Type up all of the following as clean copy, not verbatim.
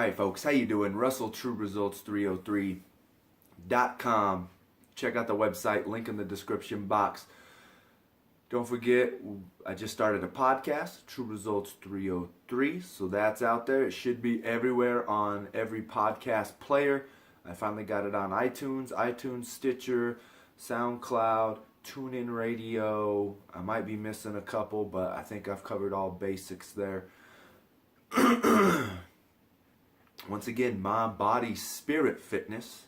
right, folks, how you doing? Russell, TrueResults303.com. Check out the website, link in the description box. Don't forget, I just started a podcast, True Results 303, so that's out there. It should be everywhere on every podcast player. I finally got it on iTunes, Stitcher, SoundCloud, TuneIn Radio. I might be missing a couple, but I think I've covered all basics there. Once again, mind, body, spirit fitness,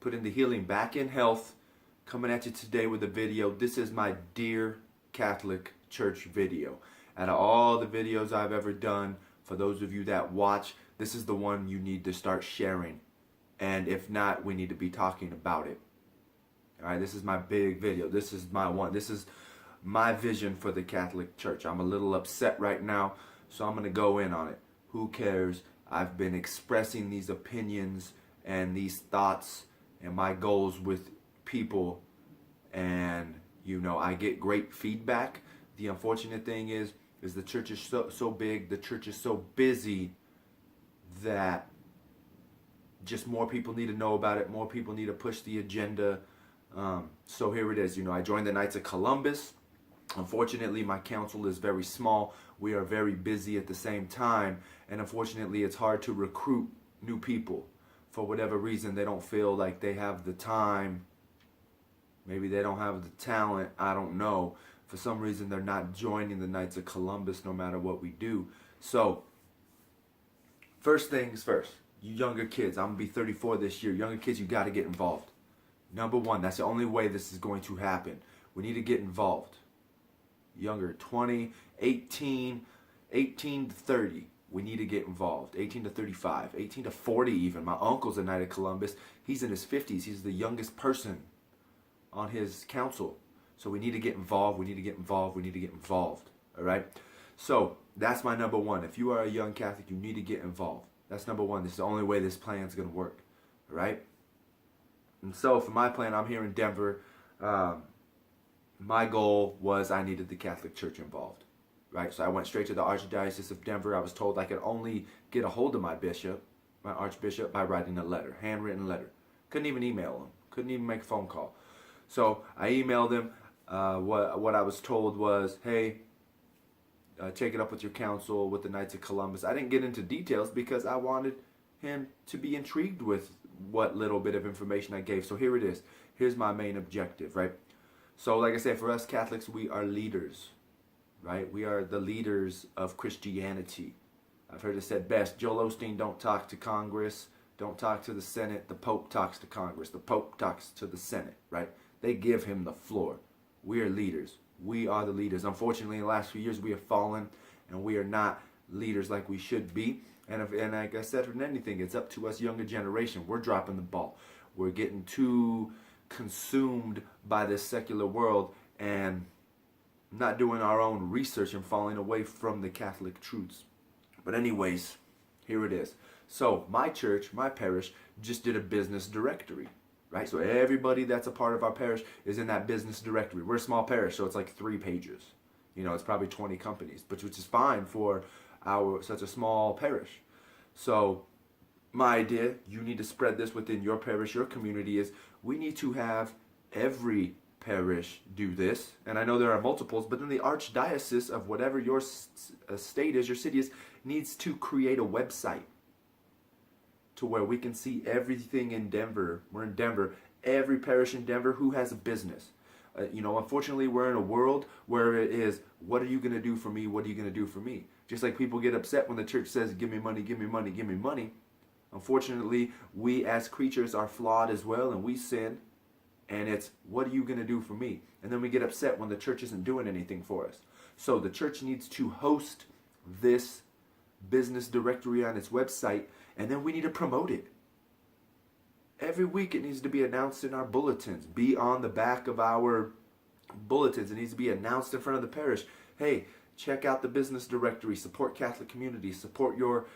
putting the healing back in health, coming at you today with a video. This is my Dear Catholic Church video. Out of all the videos I've ever done, for those of you that watch, this is the one you need to start sharing. And if not, we need to be talking about it. Alright, this is my big video. This is my one. This is my vision for the Catholic Church. I'm a little upset right now, so I'm going to go in on it. Who cares? I've been expressing these opinions and these thoughts and my goals with people, and you know, I get great feedback. The unfortunate thing is the church is so big, the church is so busy that just more people need to know about it, more people need to push the agenda. So here it is. You know, I joined the Knights of Columbus. Unfortunately, my council is very small. We are very busy at the same time, and unfortunately, it's hard to recruit new people. For whatever reason, they don't feel like they have the time. Maybe they don't have the talent. I don't know. For some reason, they're not joining the Knights of Columbus no matter what we do. So, first things first. You younger kids, I'm going to be 34 this year. Younger kids, you got to get involved. Number one, that's the only way this is going to happen. We need to get involved. Younger, 20, 18 to 30. We need to get involved. 18 to 35, 18 to 40 even. My uncle's a Knight of Columbus. He's in his 50s. He's the youngest person on his council. So we need to get involved. We need to get involved. We need to get involved. All right? So that's my number one. If you are a young Catholic, you need to get involved. That's number one. This is the only way this plan is going to work. All right? And so for my plan, I'm here in Denver. My goal was I needed the Catholic Church involved. Right? So I went straight to the Archdiocese of Denver. I was told I could only get a hold of my bishop, my archbishop, by writing a letter, handwritten letter. Couldn't even email him. Couldn't even make a phone call. So I emailed him. What I was told was, hey, take it up with your council, with the Knights of Columbus. I didn't get into details because I wanted him to be intrigued with what little bit of information I gave. So here it is. Here's my main objective, right? So like I said, for us Catholics, we are leaders, right? We are the leaders of Christianity. I've heard it said best, Joel Osteen don't talk to Congress, don't talk to the Senate, the Pope talks to Congress, the Pope talks to the Senate, right? They give him the floor. We are leaders. We are the leaders. Unfortunately, in the last few years, we have fallen, and we are not leaders like we should be. And like I said, for anything, it's up to us younger generation. We're dropping the ball. We're getting too consumed by this secular world and not doing our own research and falling away from the Catholic truths. But anyways, here it is. So my church, my parish, just did a business directory. Right? So everybody that's a part of our parish is in that business directory. We're a small parish, so it's like 3 pages. You know, it's probably 20 companies, which is fine for such a small parish. So my idea, you need to spread this within your parish, your community, is we need to have every parish do this. And I know there are multiples, but then the archdiocese of whatever your state is, your city is, needs to create a website to where we can see everything in Denver. We're in Denver. Every parish in Denver who has a business. You know, unfortunately, we're in a world where it is, what are you going to do for me? What are you going to do for me? Just like people get upset when the church says, give me money, give me money, give me money. Unfortunately, we as creatures are flawed as well, and we sin. And it's, what are you going to do for me? And then we get upset when the church isn't doing anything for us. So the church needs to host this business directory on its website, and then we need to promote it. Every week it needs to be announced in our bulletins, be on the back of our bulletins. It needs to be announced in front of the parish. Hey, check out the business directory, support Catholic communities, support your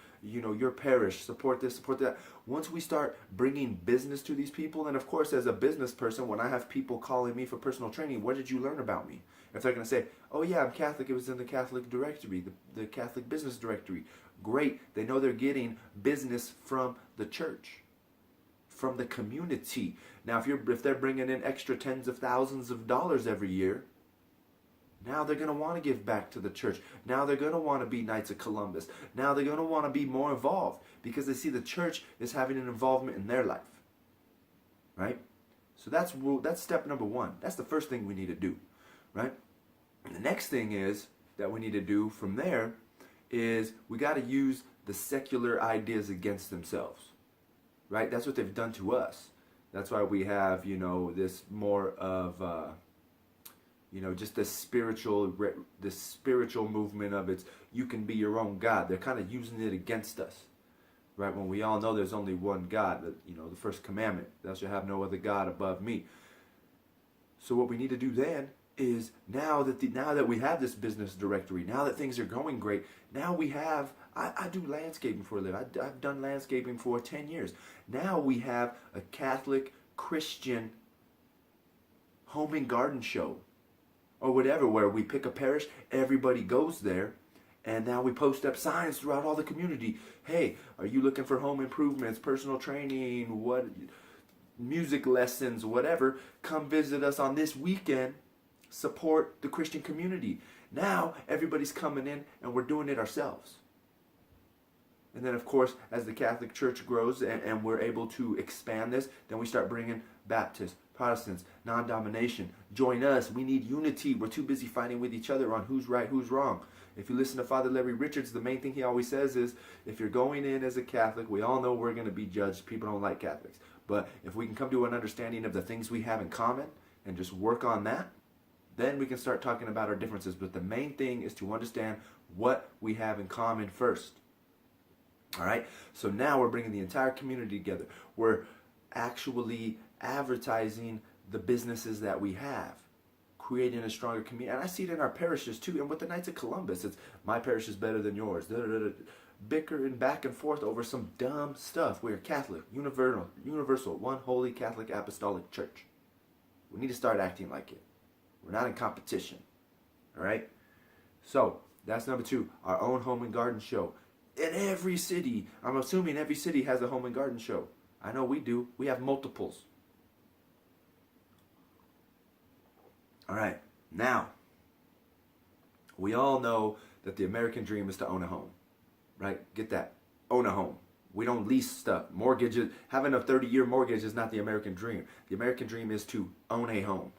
parish, support this, support that. Once we start bringing business to these people, and of course, as a business person, when I have people calling me for personal training, what did you learn about me? If they're going to say, oh yeah, I'm Catholic, it was in the Catholic directory, the Catholic business directory. Great, they know they're getting business from the church, from the community. Now, if they're bringing in extra tens of thousands of dollars every year, now they're going to want to give back to the church. Now they're going to want to be Knights of Columbus. Now they're going to want to be more involved because they see the church is having an involvement in their life. Right? So that's step number one. That's the first thing we need to do. Right? And the next thing is that we need to do from there is we got to use the secular ideas against themselves. Right? That's what they've done to us. That's why we have, this more of... just this spiritual movement of you can be your own God. They're kind of using it against us, right? When we all know there's only one God, the first commandment, thou shalt have no other God above me. So what we need to do then is now that we have this business directory, now that things are going great, now we have, I do landscaping for a living. I've done landscaping for 10 years. Now we have a Catholic Christian home and garden show. Or whatever, where we pick a parish, everybody goes there, and now we post up signs throughout all the community. Hey, are you looking for home improvements, personal training, music lessons, whatever? Come visit us on this weekend. Support the Christian community. Now everybody's coming in, and we're doing it ourselves. And then, of course, as the Catholic Church grows and we're able to expand this, then we start bringing Baptists, Protestants, non-domination. Join us. We need unity. We're too busy fighting with each other on who's right, who's wrong. If you listen to Father Larry Richards, the main thing he always says is, if you're going in as a Catholic, we all know we're going to be judged. People don't like Catholics. But if we can come to an understanding of the things we have in common and just work on that, then we can start talking about our differences. But the main thing is to understand what we have in common first. All right? So now we're bringing the entire community together. We're actually advertising the businesses that we have, creating a stronger community. And I see it in our parishes too. And with the Knights of Columbus, it's my parish is better than yours. Bickering back and forth over some dumb stuff. We're Catholic, universal, one holy Catholic apostolic church. We need to start acting like it. We're not in competition. All right? So that's number two, our own home and garden show. In every city, I'm assuming every city has a home and garden show. I know we do. We have multiples. All right. Now, we all know that the American dream is to own a home. Right? Get that. Own a home. We don't lease stuff. Mortgages, having a 30-year mortgage is not the American dream. The American dream is to own a home.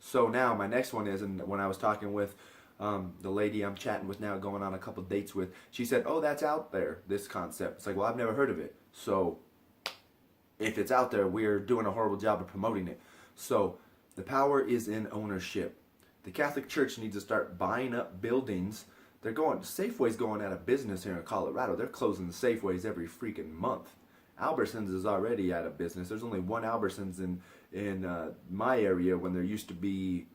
So now my next one is, and when I was talking with the lady I'm chatting with now, going on a couple dates with, she said, oh, that's out there, this concept. It's like, well, I've never heard of it. So if it's out there, we're doing a horrible job of promoting it. So the power is in ownership. The Catholic Church needs to start buying up buildings. Safeway's going out of business here in Colorado. They're closing the Safeways every freaking month. Albertsons is already out of business. There's only one Albertsons in my area when there used to be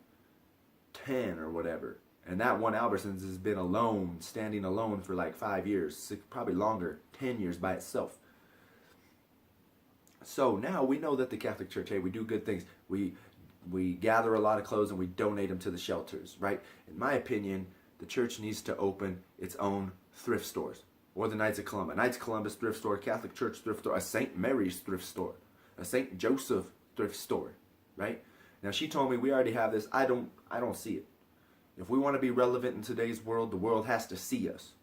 10 or whatever. And that one Albertsons has been standing alone for like 5 years, probably longer, 10 years by itself. So now we know that the Catholic Church, hey, we do good things. We gather a lot of clothes and we donate them to the shelters, right? In my opinion, the church needs to open its own thrift stores. Or the Knights of Columbus. Knights of Columbus thrift store, Catholic Church thrift store, a St. Mary's thrift store, a St. Joseph thrift store, right? Now she told me we already have this. I don't see it. If we want to be relevant in today's world, the world has to see us.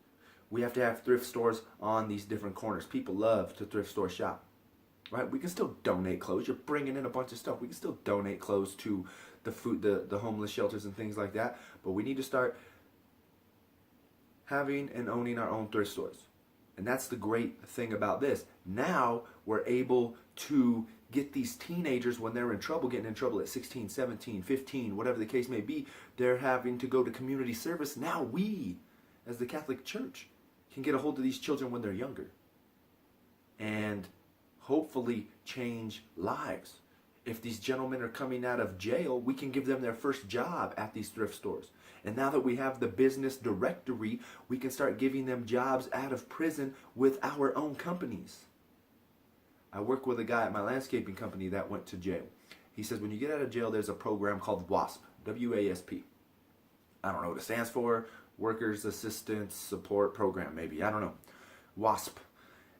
We have to have thrift stores on these different corners. People love to thrift store shop, right? We can still donate clothes. You're bringing in a bunch of stuff. We can still donate clothes to the food, the homeless shelters and things like that. But we need to start having and owning our own thrift stores. And that's the great thing about this. Now we're able to get these teenagers, when they're in trouble, getting in trouble at 16, 17, 15, whatever the case may be, they're having to go to community service. Now we, as the Catholic Church, can get a hold of these children when they're younger and hopefully change lives. if these gentlemen are coming out of jail, we can give them their first job at these thrift stores. And now that we have the business directory, we can start giving them jobs out of prison with our own companies. I work with a guy at my landscaping company that went to jail. He says when you get out of jail, there's a program called WASP, W-A-S-P. I don't know what it stands for. Workers Assistance Support Program, maybe. I don't know. WASP.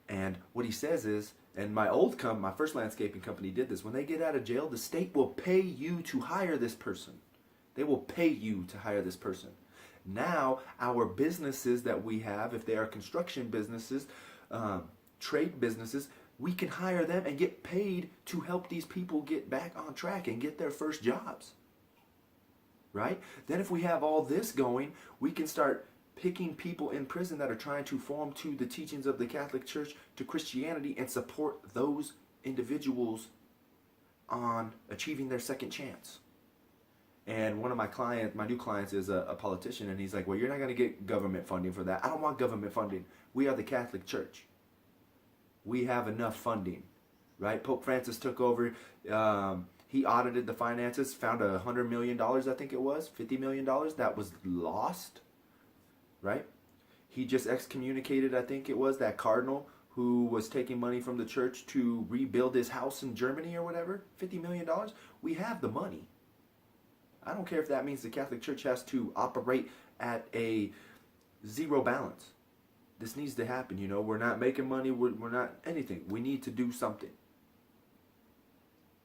And what he says is, and my first landscaping company did this, when they get out of jail, the state will pay you to hire this person. They will pay you to hire this person. Now, our businesses that we have, if they are construction businesses, trade businesses, we can hire them and get paid to help these people get back on track and get their first jobs. Right? Then if we have all this going, we can start picking people in prison that are trying to form to the teachings of the Catholic Church, to Christianity, and support those individuals on achieving their second chance. And one of my new clients is a politician, and he's like, well, you're not going to get government funding for that. I don't want government funding. We are the Catholic Church. We have enough funding, right? Pope Francis took over. He audited the finances, found $100 million, I think it was, $50 million that was lost. Right? He just excommunicated, I think it was, that cardinal who was taking money from the church to rebuild his house in Germany or whatever. $50 million. We have the money. I don't care if that means the Catholic Church has to operate at a zero balance. This needs to happen, you know. We're not making money. We're not anything. We need to do something.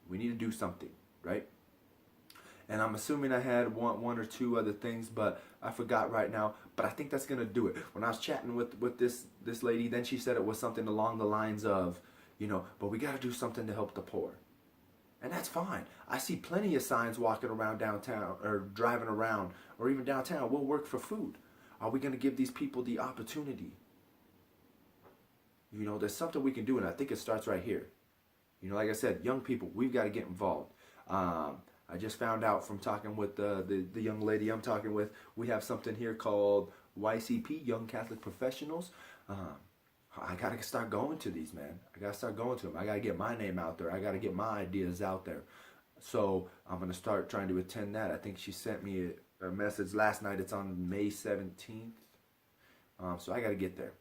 We need to do something, right? And I'm assuming I had one or two other things, but I forgot right now. But I think that's going to do it. When I was chatting with this lady, then she said it was something along the lines of, you know, but we got to do something to help the poor. And that's fine. I see plenty of signs walking around downtown or driving around or even downtown. We'll work for food. Are we going to give these people the opportunity? You know, there's something we can do, and I think it starts right here. You know, like I said, young people, we've got to get involved. I just found out from talking with the young lady I'm talking with, we have something here called YCP, Young Catholic Professionals. I got to start going to these, man. I got to start going to them. I got to get my name out there. I got to get my ideas out there. So I'm going to start trying to attend that. I think she sent me a message last night. It's on May 17th. So I got to get there.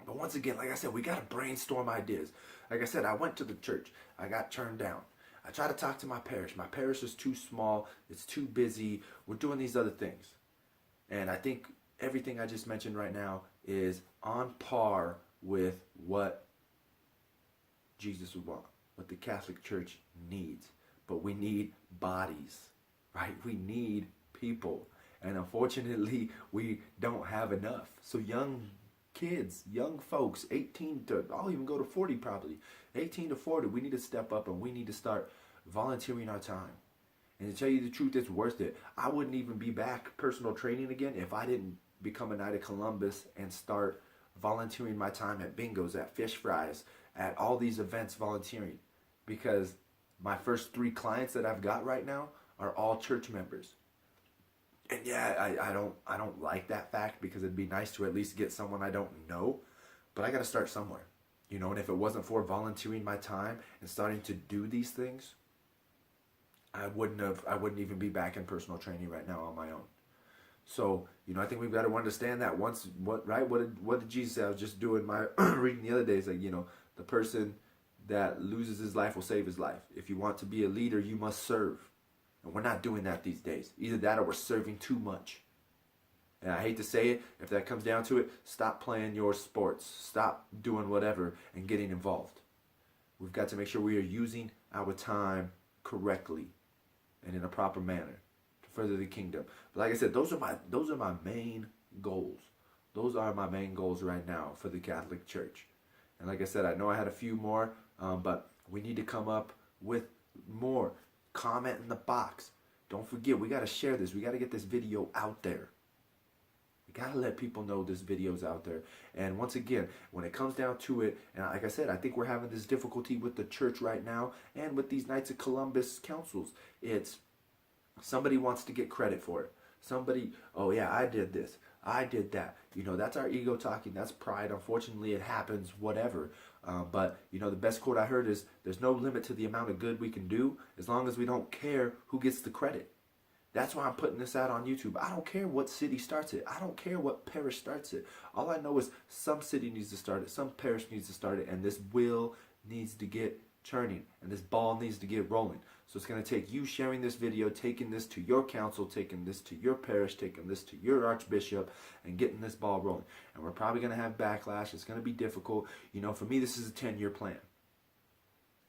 But once again, like I said, we got to brainstorm ideas. Like I said, I went to the church. I got turned down. I try to talk to my parish. My parish is too small. It's too busy. We're doing these other things. And I think everything I just mentioned right now is on par with what Jesus would want, what the Catholic Church needs. But we need bodies, right? We need people. And unfortunately, we don't have enough. So young kids, young folks, 18 to, I'll even go to 40 probably, 18 to 40, we need to step up and we need to start volunteering our time. And to tell you the truth, it's worth it. I wouldn't even be back personal training again if I didn't become a Knight of Columbus and start volunteering my time at bingos, at fish fries, at all these events volunteering. Because my first 3 clients that I've got right now are all church members. And yeah, I don't like that fact because it'd be nice to at least get someone I don't know. But I got to start somewhere. You know, and if it wasn't for volunteering my time and starting to do these things, I wouldn't even be back in personal training right now on my own. So, you know, I think we've got to understand that what did Jesus say? I was just doing my reading the other day. It's like, you know, the person that loses his life will save his life. If you want to be a leader, you must serve. And we're not doing that these days. Either that or we're serving too much. And I hate to say it, if that comes down to it, stop playing your sports. Stop doing whatever and getting involved. We've got to make sure we are using our time correctly and in a proper manner to further the kingdom. But like I said, those are my main goals. Those are my main goals right now for the Catholic Church. And like I said, I know I had a few more, but we need to come up with more. Comment in the box. Don't forget, we got to share this. We got to get this video out there. We got to let people know this video's out there. And once again, when it comes down to it, and like I said, I think we're having this difficulty with the church right now and with these Knights of Columbus councils. It's somebody wants to get credit for it. Somebody, oh yeah, I did this. I did that. You know, that's our ego talking. That's pride. Unfortunately, it happens, whatever. But, you know, the best quote I heard is, there's no limit to the amount of good we can do as long as we don't care who gets the credit. That's why I'm putting this out on YouTube. I don't care what city starts it. I don't care what parish starts it. All I know is some city needs to start it, some parish needs to start it, and this wheel needs to get churning, and this ball needs to get rolling. So it's going to take you sharing this video, taking this to your council, taking this to your parish, taking this to your archbishop, and getting this ball rolling. And we're probably going to have backlash. It's going to be difficult. You know, for me, this is a 10-year plan.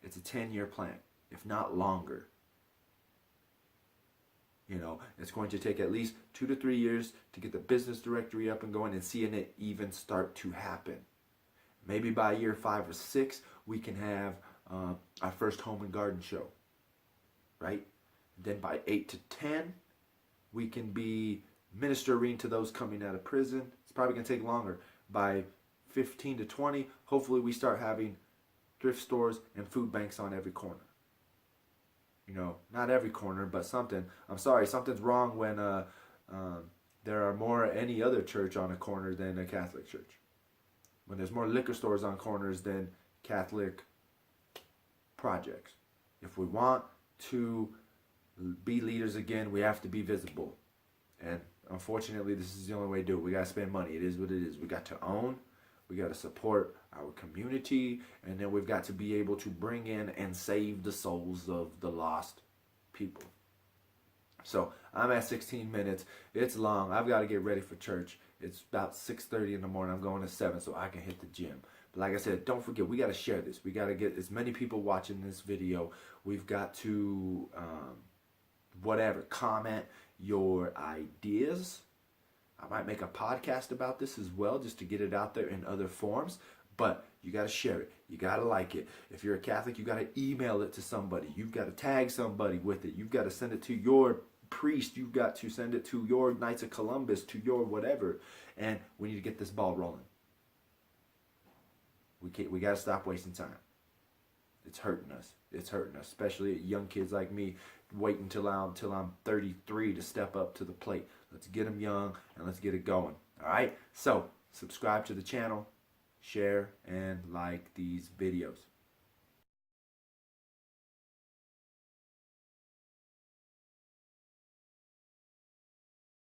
It's a 10-year plan, if not longer. You know, it's going to take at least 2 to 3 years to get the business directory up and going and seeing it even start to happen. Maybe by year 5 or 6, we can have our first home and garden show, right? Then by 8 to 10, we can be ministering to those coming out of prison. It's probably going to take longer. By 15 to 20, hopefully we start having thrift stores and food banks on every corner. You know, not every corner, but something. I'm sorry, something's wrong when there are more any other church on a corner than a Catholic church. When there's more liquor stores on corners than Catholic projects. If we want to be leaders again, we have to be visible. And unfortunately, this is the only way to do it. We got to spend money. It is what it is. We got to own. We got to support our community, and then we've got to be able to bring in and save the souls of the lost people. So I'm at 16 minutes. It's long. I've got to get ready for church. It's about 6:30 in the morning. I'm going to 7 so I can hit the gym. But like I said, don't forget, we got to share this. We got to get as many people watching this video. We've got to, comment your ideas. I might make a podcast about this as well, just to get it out there in other forms. But you got to share it. You got to like it. If you're a Catholic, you got to email it to somebody. You've got to tag somebody with it. You've got to send it to your priest. You've got to send it to your Knights of Columbus, to your whatever. And we need to get this ball rolling. We got to stop wasting time. It's hurting us. It's hurting us, especially young kids like me, waiting until I'm 33 to step up to the plate. Let's get them young and let's get it going. All right? So, subscribe to the channel, share, and like these videos.